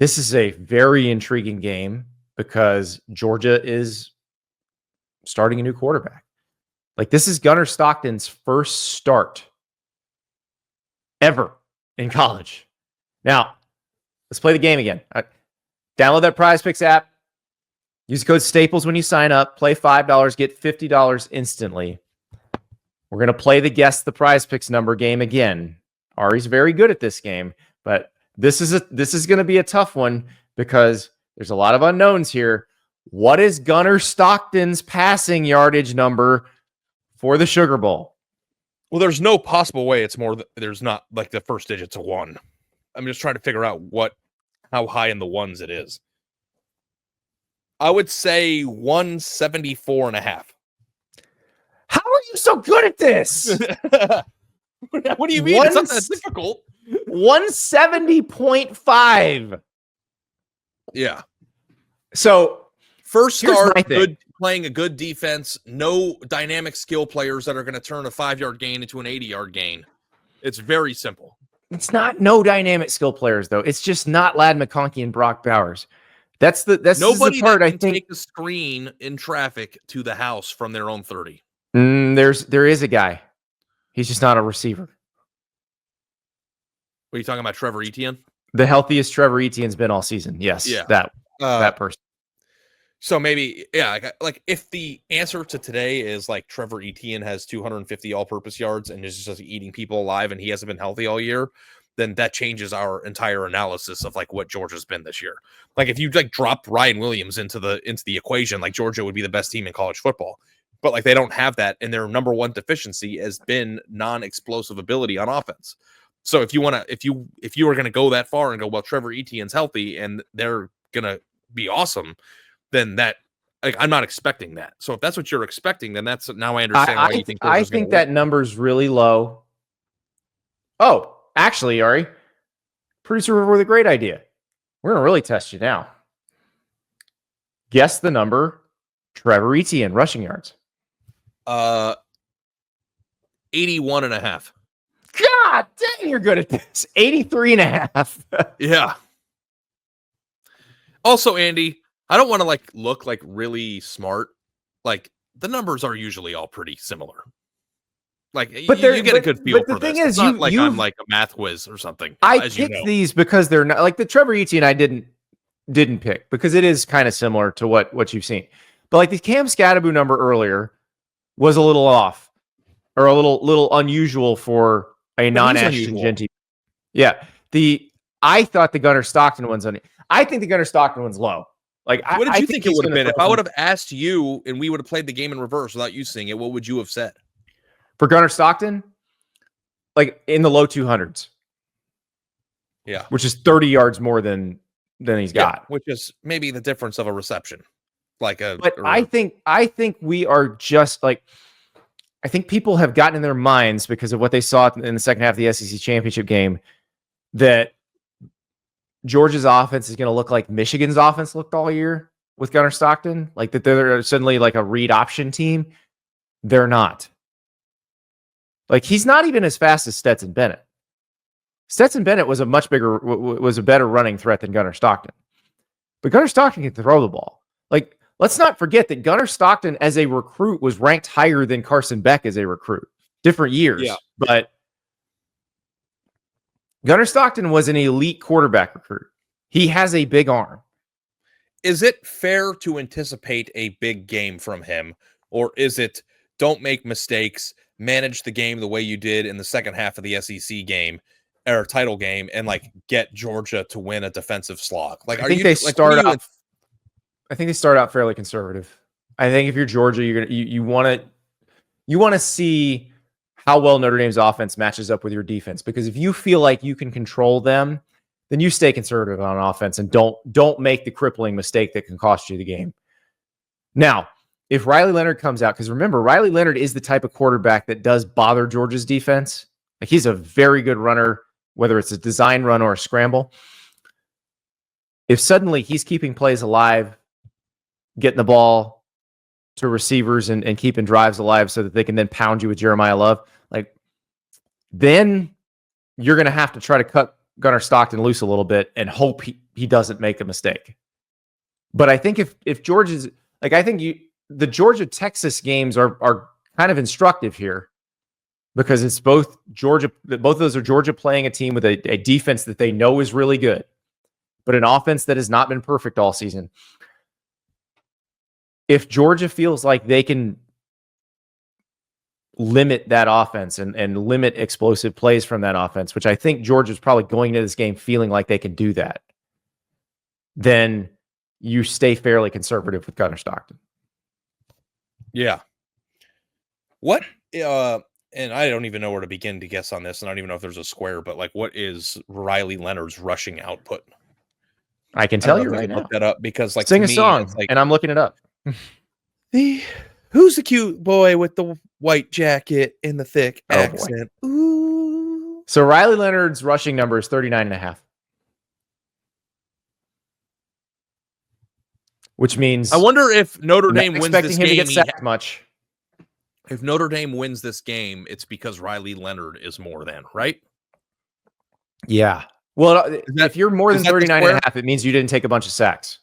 This is a very intriguing game because Georgia is starting a new quarterback. Like, this is Gunnar Stockton's first start ever in college. Now, let's play the game again. Download that PrizePicks app. Use code Staples when you sign up. Play $5, get $50 instantly. We're going to play the Guess the PrizePicks number game again. Ari's very good at this game, but this is going to be a tough one because there's a lot of unknowns here. What is Gunnar Stockton's passing yardage number for the Sugar Bowl? Well, there's no possible way it's more. There's not like the first digit's a 1. I'm just trying to figure out how high in the ones it is. I would say 174.5. How are you so good at this? What do you mean? It's not that difficult. 170.5. Yeah. So first start, good, playing a good defense, no dynamic skill players that are going to turn a 5-yard gain into an 80-yard gain. It's very simple. It's not no dynamic skill players, though. It's just not Ladd McConkey and Brock Bowers. That's nobody the part that I can think take a screen in traffic to the house from their own 30. There is a guy. He's just not a receiver. What are you talking about, Trevor Etienne? The healthiest Trevor Etienne's been all season. Yes, yeah, that person. So maybe, yeah, like if the answer to today is like Trevor Etienne has 250 all-purpose yards and is just eating people alive and he hasn't been healthy all year, then that changes our entire analysis of like what Georgia's been this year. Like if you like dropped Ryan Williams into the equation, like Georgia would be the best team in college football. But like they don't have that, and their number one deficiency has been non-explosive ability on offense. So if you were going to go that far and go, well, Trevor Etienne's healthy and they're going to be awesome, then that like, I'm not expecting that. So if that's what you're expecting, then that's now I understand why you think. I think that number's really low. Oh, actually, Ari, producer River with a great idea. We're going to really test you now. Guess the number. Trevor Etienne rushing yards. 81.5. God dang, you're good at this. 83.5. Yeah. Also, Andy, I don't want to like look like really smart. Like the numbers are usually all pretty similar. Like, but you get a good feel for this. Thing is, it's not like I'm like a math whiz or something. I picked these because they're not like the Trevor Etienne I didn't pick because it is kind of similar to what you've seen. But like the Cam Scatterbo number earlier was a little off or a little unusual for a non-Ashton Genty. Yeah. I thought the Gunnar Stockton one's I think the Gunnar Stockton one's low. Like, what did you think it would have been? If I would have asked you and we would have played the game in reverse without you seeing it, what would you have said? For Gunnar Stockton, like in the low 200s. Yeah. Which is 30 yards more than he's got. Which is maybe the difference of a reception. But I think we are just like, I think people have gotten in their minds because of what they saw in the second half of the SEC championship game that Georgia's offense is going to look like Michigan's offense looked all year with Gunnar Stockton. Like that they're suddenly like a read option team. They're not. Like he's not even as fast as Stetson Bennett. Stetson Bennett was a better running threat than Gunnar Stockton. But Gunnar Stockton can throw the ball. Like, let's not forget that Gunnar Stockton as a recruit was ranked higher than Carson Beck as a recruit. Different years. Yeah. But Gunnar Stockton was an elite quarterback recruit. He has a big arm. Is it fair to anticipate a big game from him? Or is it don't make mistakes, manage the game the way you did in the second half of the SEC game or title game and like get Georgia to win a defensive slog? Like, I think they start out fairly conservative. I think if you're Georgia, you want to see how well Notre Dame's offense matches up with your defense, because if you feel like you can control them, then you stay conservative on offense and don't make the crippling mistake that can cost you the game. Now, if Riley Leonard comes out, because remember, Riley Leonard is the type of quarterback that does bother Georgia's defense. Like he's a very good runner, whether it's a design run or a scramble. If suddenly he's keeping plays alive, getting the ball to receivers and keeping drives alive so that they can then pound you with Jeremiah Love, like then you're going to have to try to Gunnar Stockton loose a little bit and hope he doesn't make a mistake. But I think if Georgia's like, I think the Georgia Texas games are kind of instructive here because it's both of those are Georgia playing a team with a defense that they know is really good, but an offense that has not been perfect all season. If Georgia feels like they can limit that offense and limit explosive plays from that offense, which I think Georgia's probably going into this game feeling like they can do that, then you stay fairly conservative with Gunnar Stockton. Yeah. What, and I don't even know where to begin to guess on this, and I don't even know if there's a square, but like, what is Riley Leonard's rushing output? I can tell you right now. Look that up because, like, sing a song, like, and I'm looking it up. Who's the cute boy with the white jacket and the thick accent? Boy. Ooh. So Riley Leonard's rushing number is 39.5. Which means I wonder if Notre Dame wins this game. To get sacked much. If Notre Dame wins this game, it's because Riley Leonard is more than, right? Yeah. Well, if you're more than 39.5, it means you didn't take a bunch of sacks.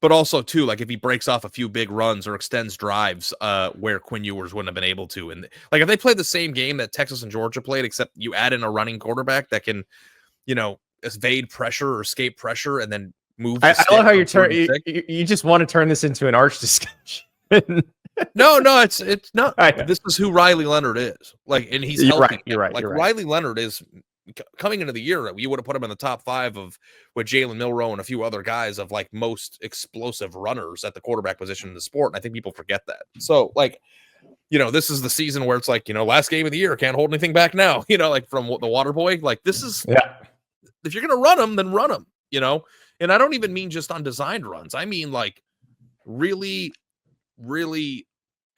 But also, too, like if he breaks off a few big runs or extends drives where Quinn Ewers wouldn't have been able to. And like if they played the same game that Texas and Georgia played, except you add in a running quarterback that can, evade pressure or escape pressure and then move. I love how you just want to turn this into an arch discussion. No, it's not. This is who Riley Leonard is. Like, and he's healthy. You're right. Like Riley Leonard is coming into the year. You would have put him in the top 5 with Jalen Milroe and a few other guys of like most explosive runners at the quarterback position in the sport. And I think people forget that. So like, this is the season where it's like, last game of the year, can't hold anything back now, like from the water boy, like this is, if you're going to run them, then run them, and I don't even mean just on designed runs. I mean, like really, really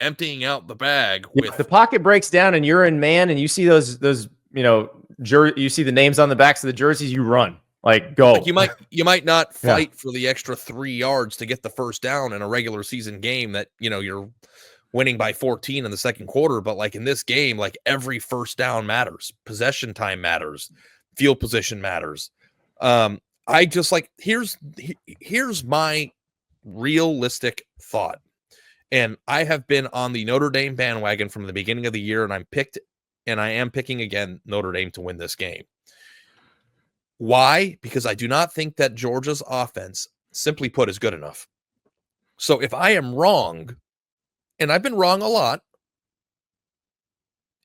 emptying out the bag with the pocket breaks down and you're in man and you see those, you see the names on the backs of the jerseys, you run. Like, go. Like you might not fight for the extra 3 yards to get the first down in a regular season game that, you're winning by 14 in the second quarter. But like in this game, like every first down matters. Possession time matters. Field position matters. I just like, here's my realistic thought. And I have been on the Notre Dame bandwagon from the beginning of the year, and I am picking again Notre Dame to win this game. Why? Because I do not think that Georgia's offense, simply put, is good enough. So if I am wrong, and I've been wrong a lot,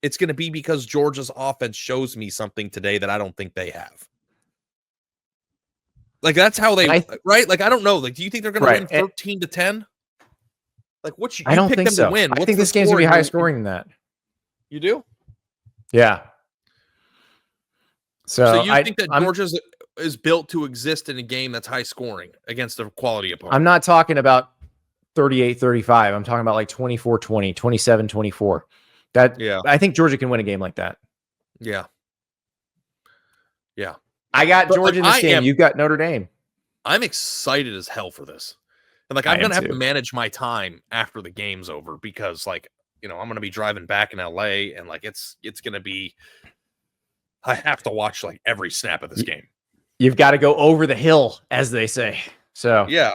it's going to be because Georgia's offense shows me something today that I don't think they have. Like that's how they right? Like I don't know. Like, do you think they're going to win 13-10? Like what you I don't pick think them so. to win? I think this game's going to be higher scoring than that. You do? Yeah. So you think that Georgia is built to exist in a game that's high scoring against a quality opponent? I'm not talking about 38-35. I'm talking about like 24-20, 27-24. I think Georgia can win a game like that. Yeah. Yeah. I got Georgia in this game. You've got Notre Dame. I'm excited as hell for this. And like I'm going to have to manage my time after the game's over because like, I'm going to be driving back in LA and like it's going to be I have to watch like every snap of this game. You've got to go over the hill, as they say. So yeah.